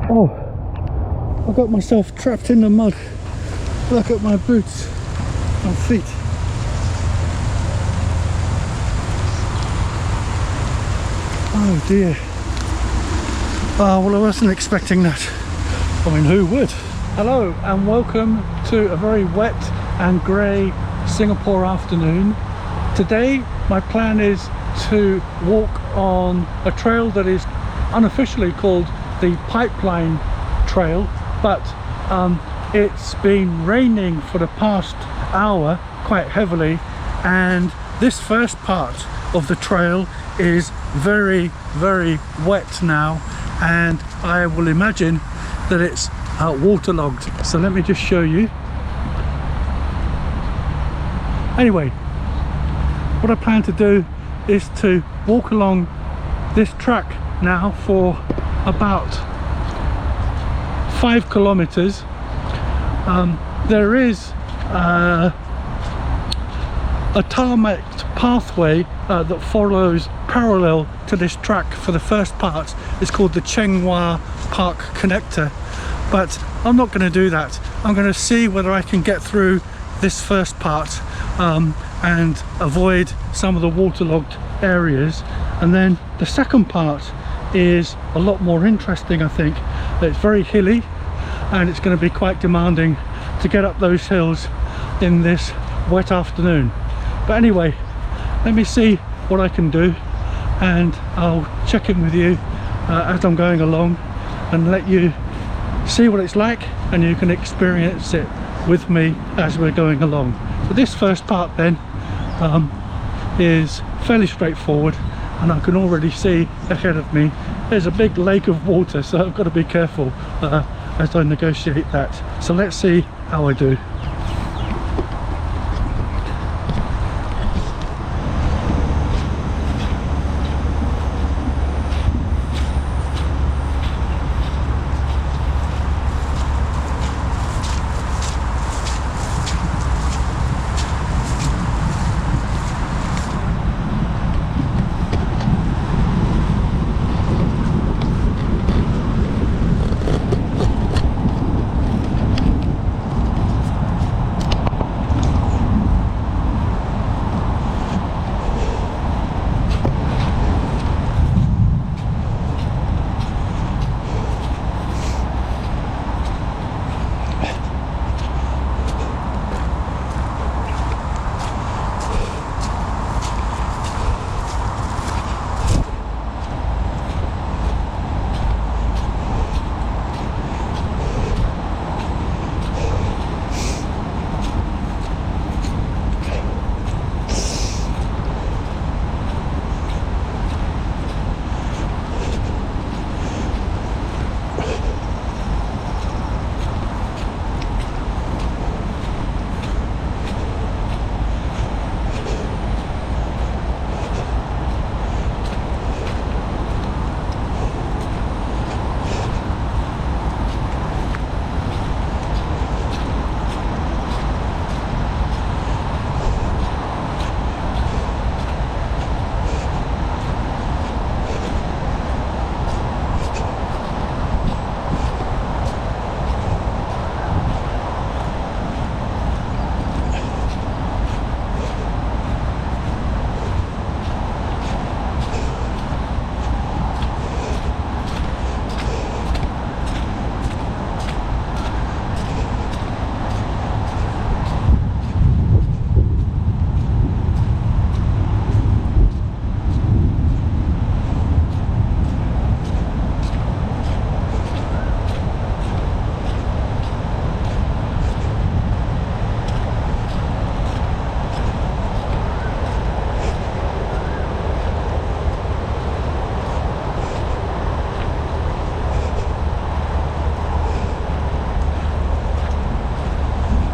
Oh, I got myself trapped in the mud. Look at my boots and feet. Oh dear. Well, I wasn't expecting that. I mean, who would? Hello and welcome to a very wet and grey Singapore afternoon. Today my plan is to walk on a trail that is unofficially called the Pipeline Trail, but it's been raining for the past hour quite heavily, and this first part of the trail is very wet now, and I will imagine that it's waterlogged. So let me just show you. Anyway, what I plan to do is to walk along this track now for about 5 kilometers. There is a tarmacked pathway that follows parallel to this track for the first part. It's called the Zhenghua Park Connector, but I'm not going to do that. I'm going to see whether I can get through this first part and avoid some of the waterlogged areas, and then the second part is a lot more interesting. I think it's very hilly and it's going to be quite demanding to get up those hills in this wet afternoon. But anyway, let me see what I can do, and I'll check in with you as I'm going along and let you see what it's like, and you can experience it with me as we're going along. But this first part then is fairly straightforward, and I can already see ahead of me there's a big lake of water, so I've got to be careful as I negotiate that. So let's see how I do.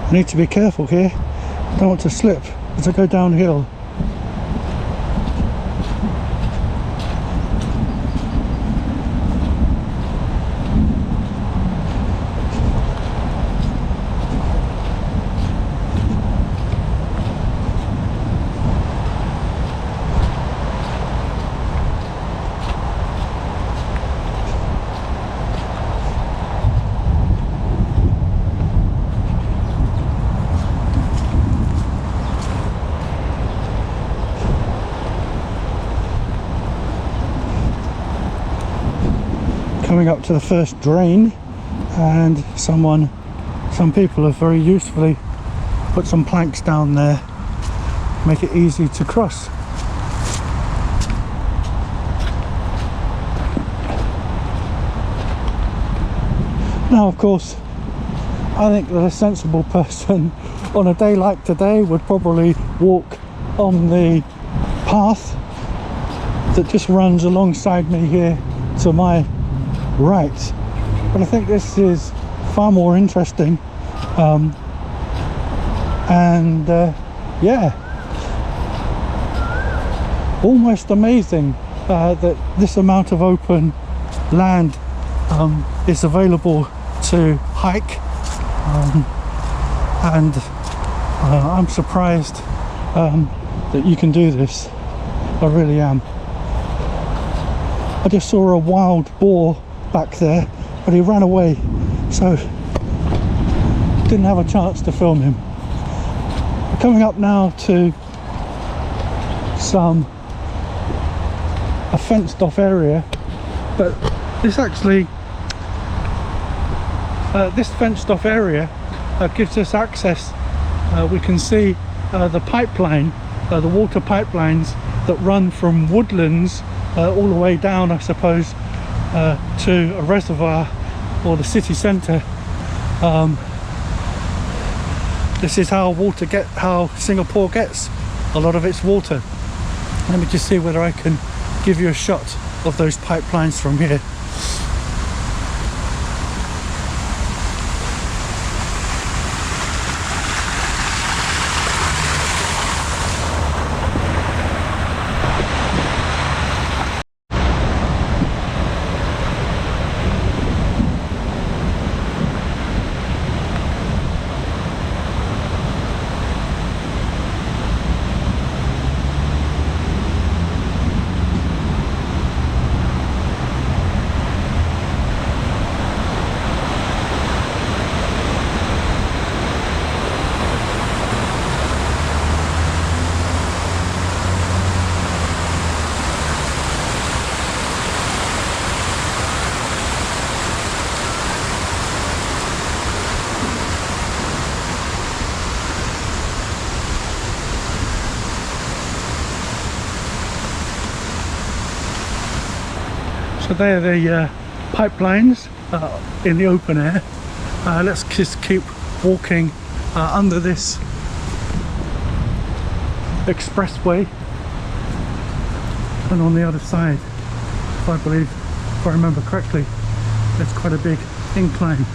I need to be careful here. I don't want to slip as I go downhill. coming up to the first drain, and some people have very usefully put some planks down there, make it easy to cross. Now, of course, I think that a sensible person on a day like today would probably walk on the path that just runs alongside me here to my right. But I think this is far more interesting, yeah, almost amazing that this amount of open land is available to hike, and I'm surprised that you can do this. I really am. I just saw a wild boar back there, but he ran away, so didn't have a chance to film him. We're coming up now to a fenced off area, but this actually this fenced off area gives us access. We can see the pipeline, the water pipelines that run from woodlands all the way down, I suppose, to a reservoir or the city centre. This is how Singapore gets a lot of its water. Let me just see whether I can give you a shot of those pipelines from here. So there are the pipelines in the open air. Let's just keep walking under this expressway, and on the other side, if I remember correctly, there's quite a big incline.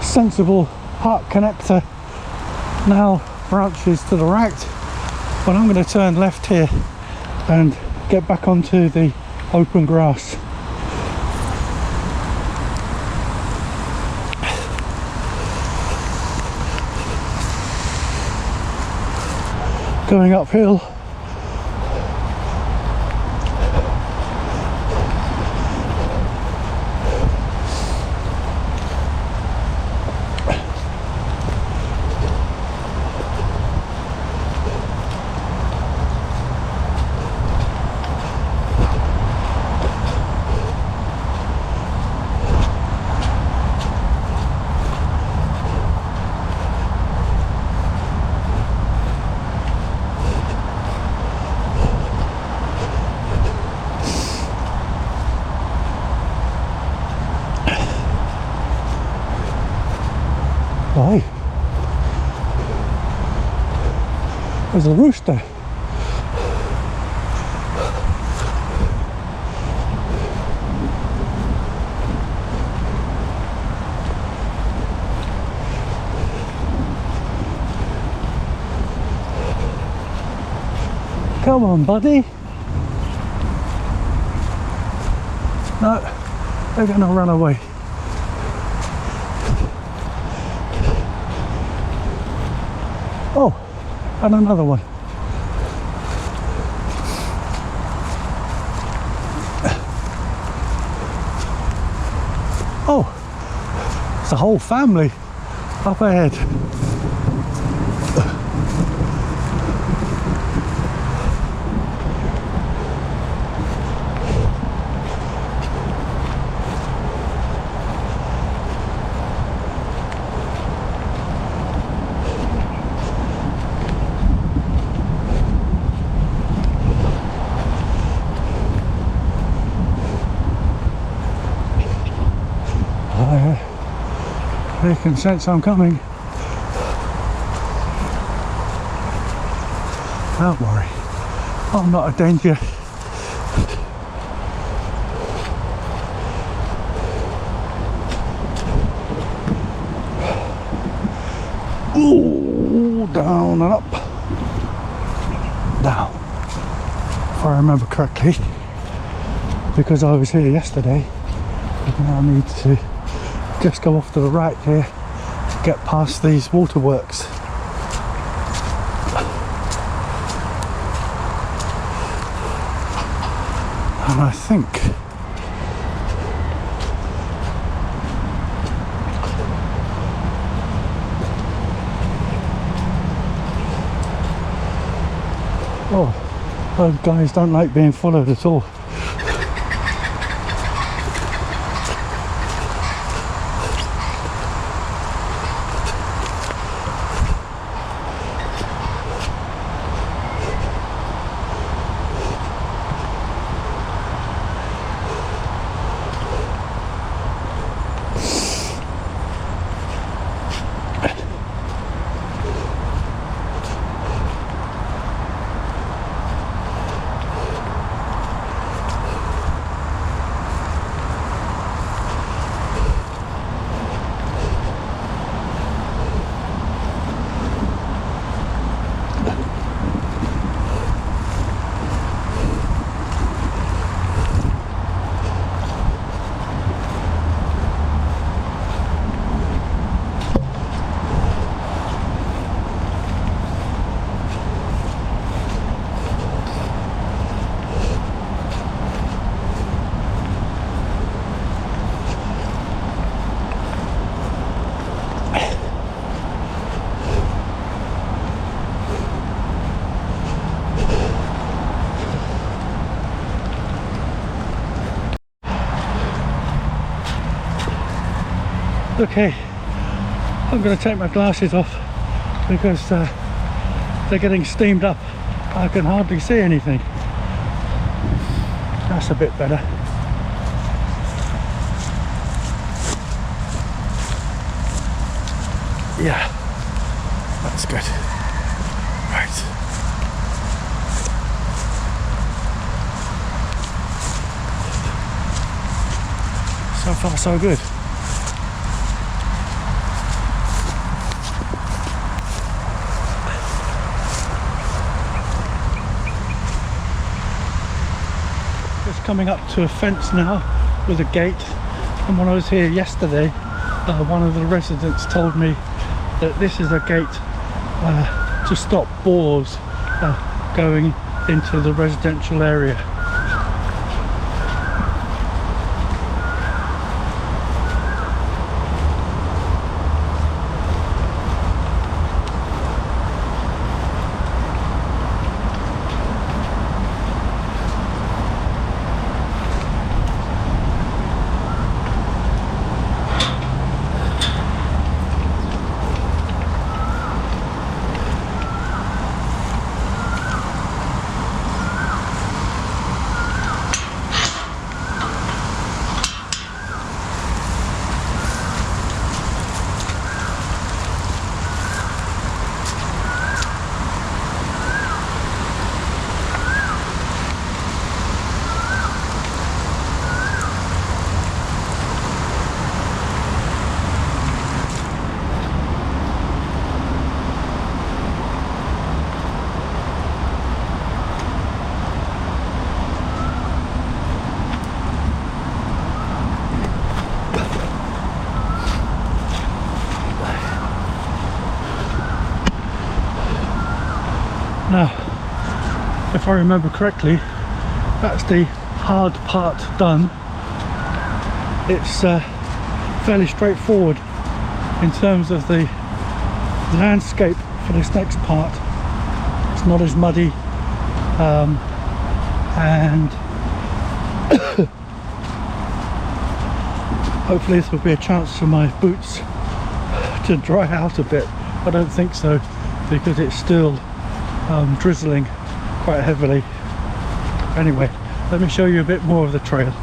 sensible park connector now branches to the right, but I'm going to turn left here and get back onto the open grass. Going uphill. Hey, there's a rooster. Come on, buddy. No, they're gonna run away. Oh, and another one. Oh, it's a whole family up ahead. They can sense I'm coming. Don't worry, I'm not a danger. Ooh, down and up. Down. If I remember correctly, because I was here yesterday, I now need to just go off to the right here to get past these waterworks. And I think those guys don't like being followed at all. Okay, I'm going to take my glasses off because they're getting steamed up. I can hardly see anything. That's a bit better. Yeah, that's good. Right. So far so good. coming up to a fence now with a gate, and when I was here yesterday, one of the residents told me that this is a gate to stop boars going into the residential area. Now, if I remember correctly, that's the hard part done. It's fairly straightforward in terms of the landscape for this next part. It's not as muddy, and hopefully this will be a chance for my boots to dry out a bit. I don't think so, because it's still drizzling quite heavily. Anyway, let me show you a bit more of the trail.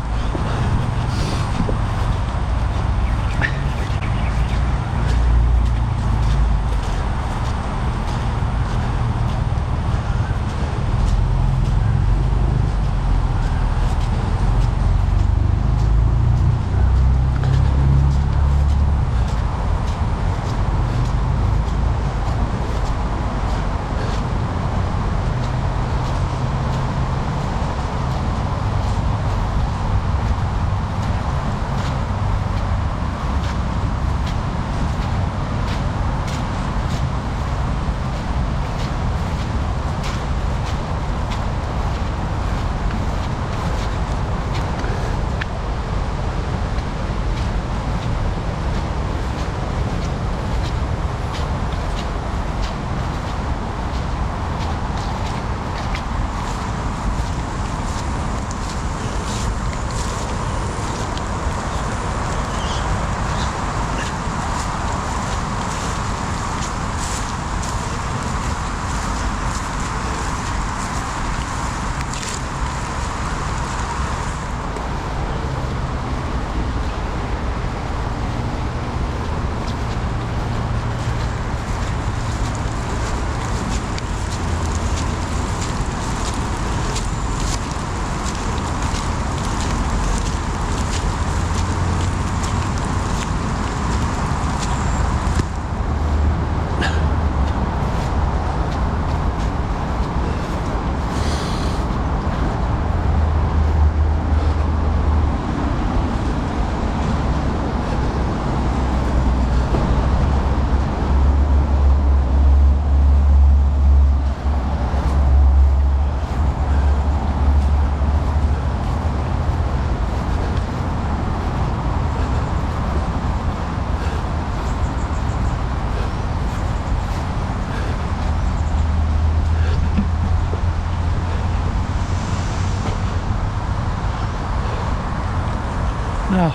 Now,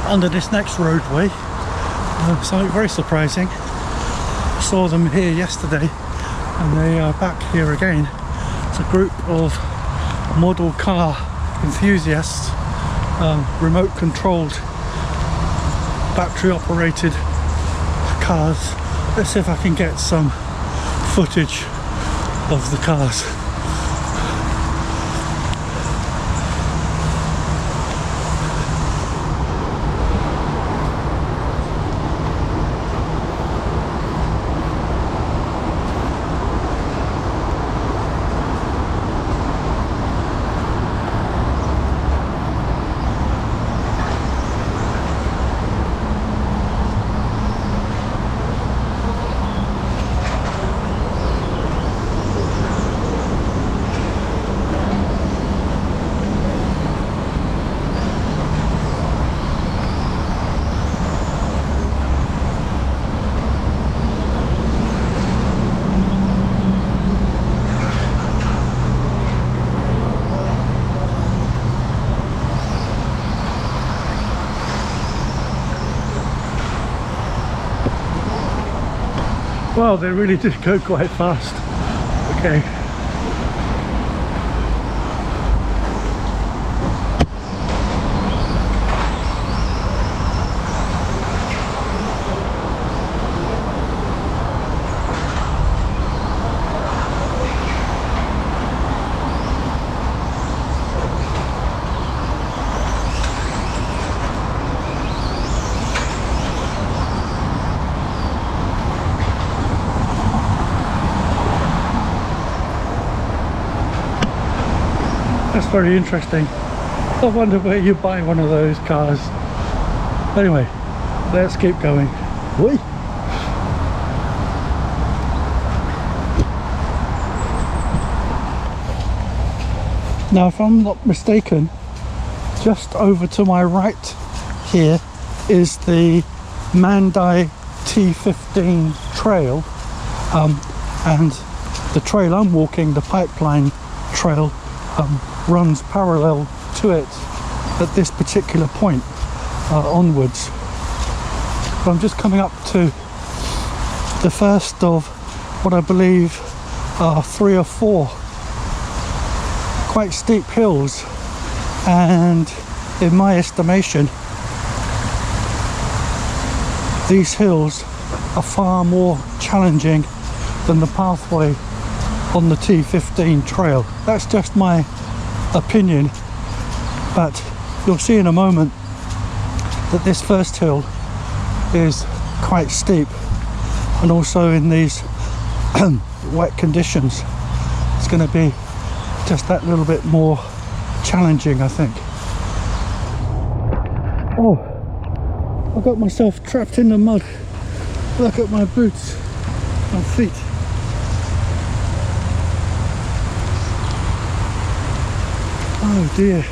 under this next roadway, something very surprising. I saw them here yesterday and they are back here again. It's a group of model car enthusiasts, remote controlled, battery operated cars. Let's see if I can get some footage of the cars. Well, they really did go quite fast. Okay. That's very interesting. I wonder where you buy one of those cars. Anyway, let's keep going. Whee! Now, if I'm not mistaken, just over to my right here is the Mandai T15 trail, and the trail I'm walking, the pipeline trail, runs parallel to it at this particular point onwards. But I'm just coming up to the first of what I believe are 3 or 4 quite steep hills, and in my estimation these hills are far more challenging than the pathway on the T15 trail. That's just my opinion, but you'll see in a moment that this first hill is quite steep, and also in these wet conditions it's going to be just that little bit more challenging, I think. Oh, I got myself trapped in the mud. Look at my boots, my feet. Oh dear.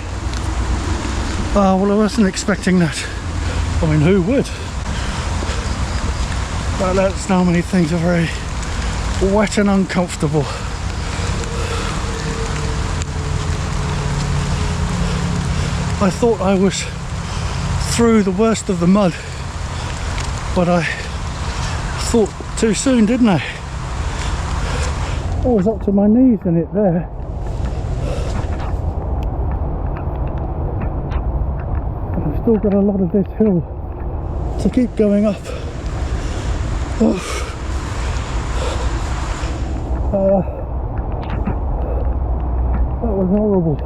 Well, I wasn't expecting that. I mean, who would? But that's how many things are very wet and uncomfortable. I thought I was through the worst of the mud, but I thought too soon, didn't I? I was up to my knees in it there. Still got a lot of this hill to keep going up. That was horrible.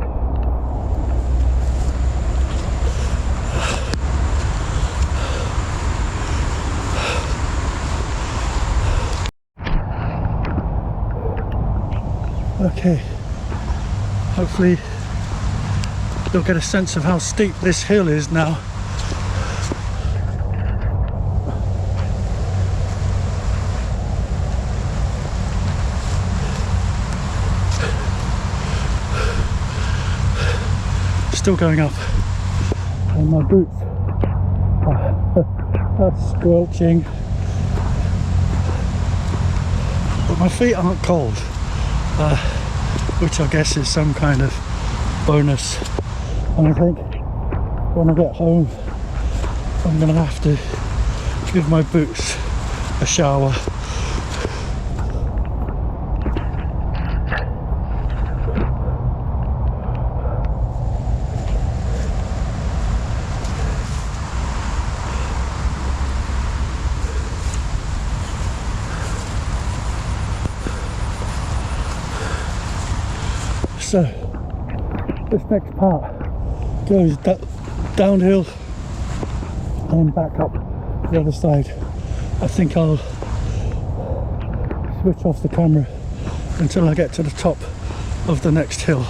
Okay, hopefully you'll get a sense of how steep this hill is now. Still going up, and my boots are squelching, but my feet aren't cold, which I guess is some kind of bonus. And I think when I get home I'm going to have to give my boots a shower. So this next part goes downhill and back up the other side. I think I'll switch off the camera until I get to the top of the next hill.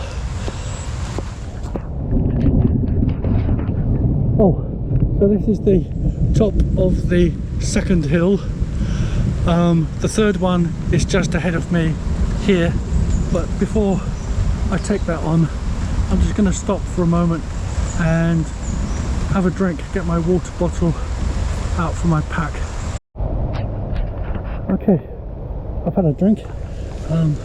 Oh, so this is the top of the second hill. The third one is just ahead of me here, but before I take that on, I'm just going to stop for a moment and have a drink, get my water bottle out from my pack. Okay, I've had a drink, and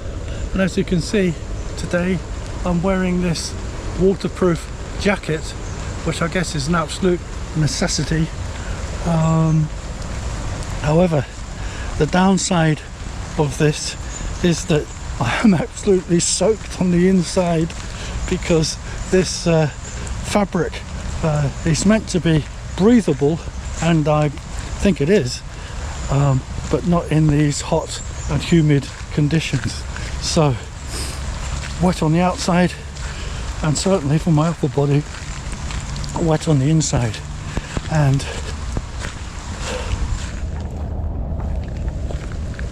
as you can see today I'm wearing this waterproof jacket, which I guess is an absolute necessity. However, The downside of this is that I am absolutely soaked on the inside, because this fabric is meant to be breathable, and I think it is, but not in these hot and humid conditions. So wet on the outside, and certainly for my upper body, wet on the inside. And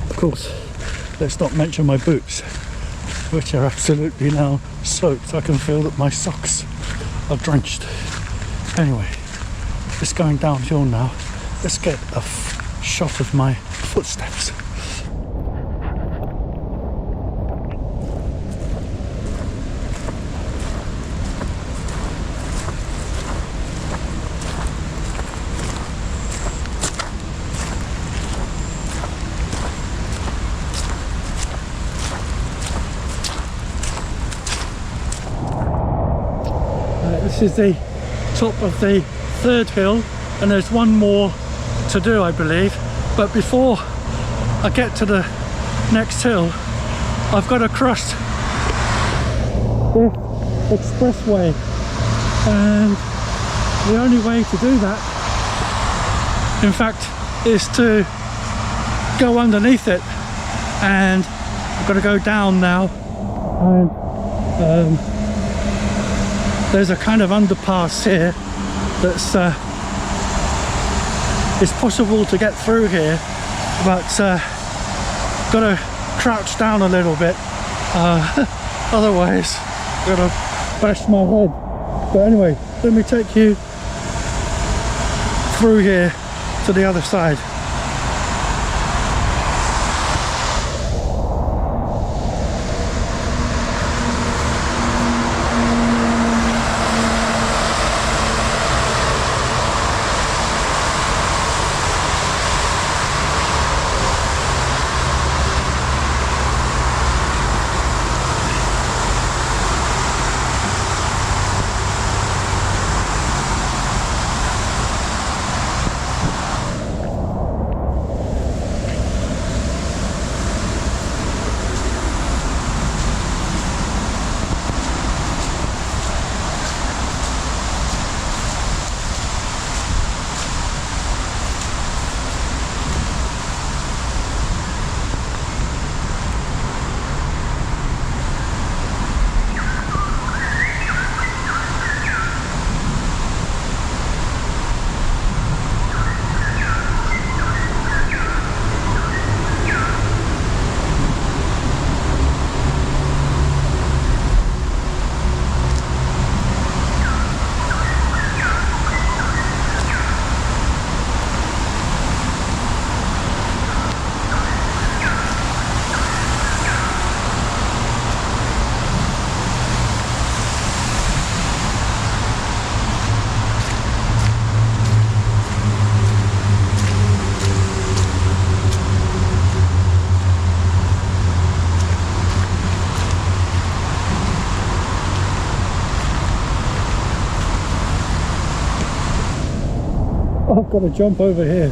of course, let's not mention my boots, which are absolutely now soaked. I can feel that my socks are drenched. Anyway, it's going downhill now. Let's get a shot of my footsteps. This is the top of the third hill, and there's one more to do, I believe. But before I get to the next hill, I've got to cross the expressway, and the only way to do that, in fact, is to go underneath it. And I've got to go down now, and there's a kind of underpass here that's it's possible to get through here, but got to crouch down a little bit, otherwise I'm gonna bash my head. But anyway, let me take you through here to the other side. I've got to jump over here.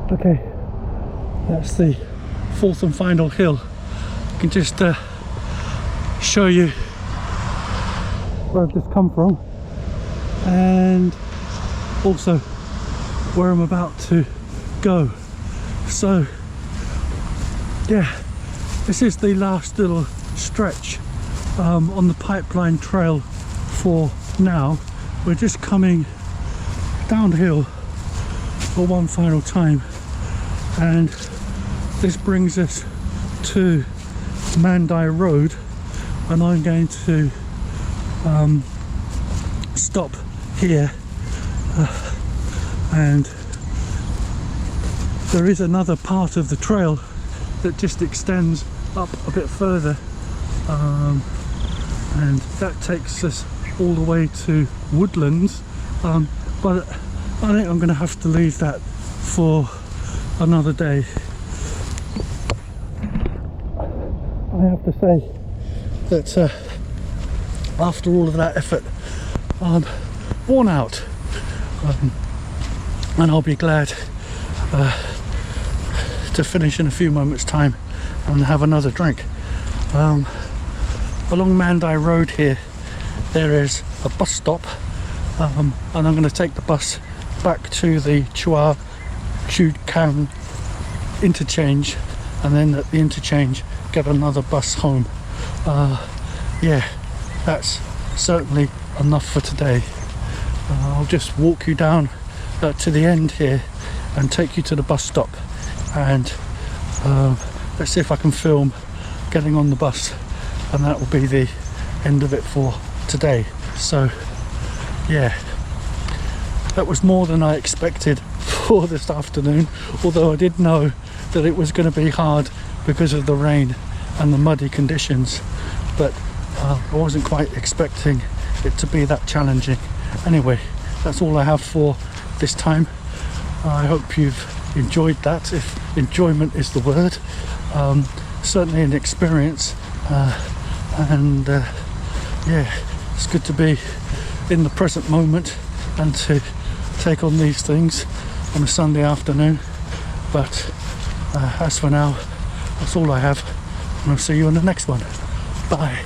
Okay, that's the fourth and final hill. I can just show you where I've just come from, and also where I'm about to go. So yeah, this is the last little stretch on the pipeline trail for now. We're just coming downhill for one final time, and this brings us to Mandai Road, and I'm going to stop here, and there is another part of the trail that just extends up a bit further, and that takes us all the way to Woodlands, but I think I'm going to have to leave that for another day. I have to say that after all of that effort, I'm worn out, and I'll be glad to finish in a few moments time and have another drink. Along Mandai Road here there is a bus stop, and I'm going to take the bus back to the Chua Chu Kang interchange, and then at the interchange get another bus home. Yeah, that's certainly enough for today. I'll just walk you down to the end here and take you to the bus stop, and let's see if I can film getting on the bus, and that will be the end of it for today. So yeah, that was more than I expected for this afternoon, although I did know that it was going to be hard because of the rain and the muddy conditions, but I wasn't quite expecting it to be that challenging. Anyway, that's all I have for this time. I hope you've enjoyed that, if enjoyment is the word. Certainly an experience, and yeah, it's good to be in the present moment and to take on these things on a Sunday afternoon. But as for now, that's all I have, and I'll see you in the next one. Bye.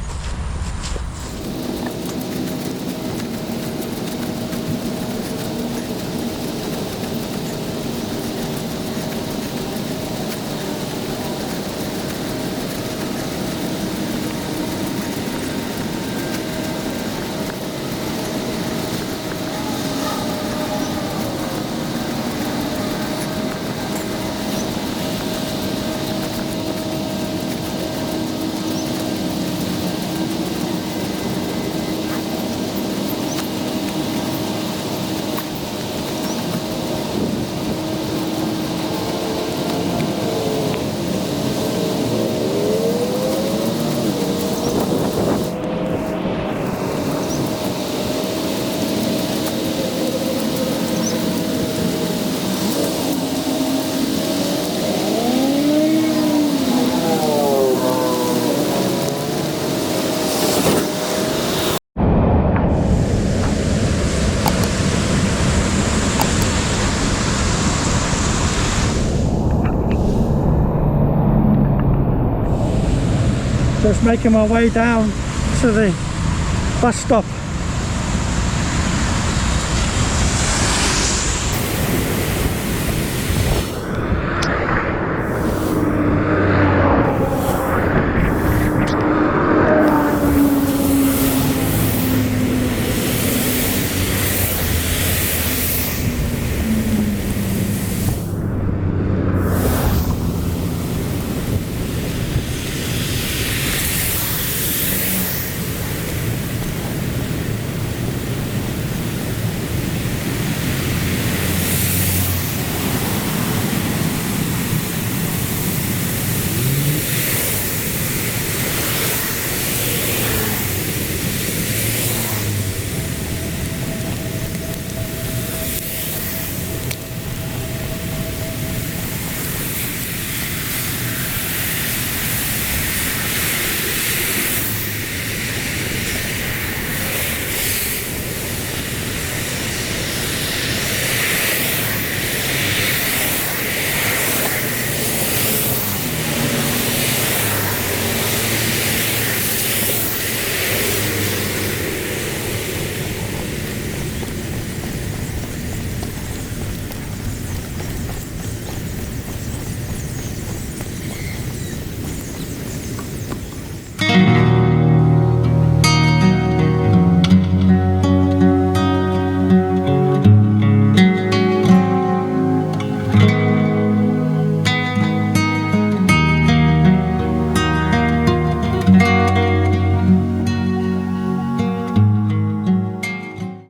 Just making my way down to the bus stop.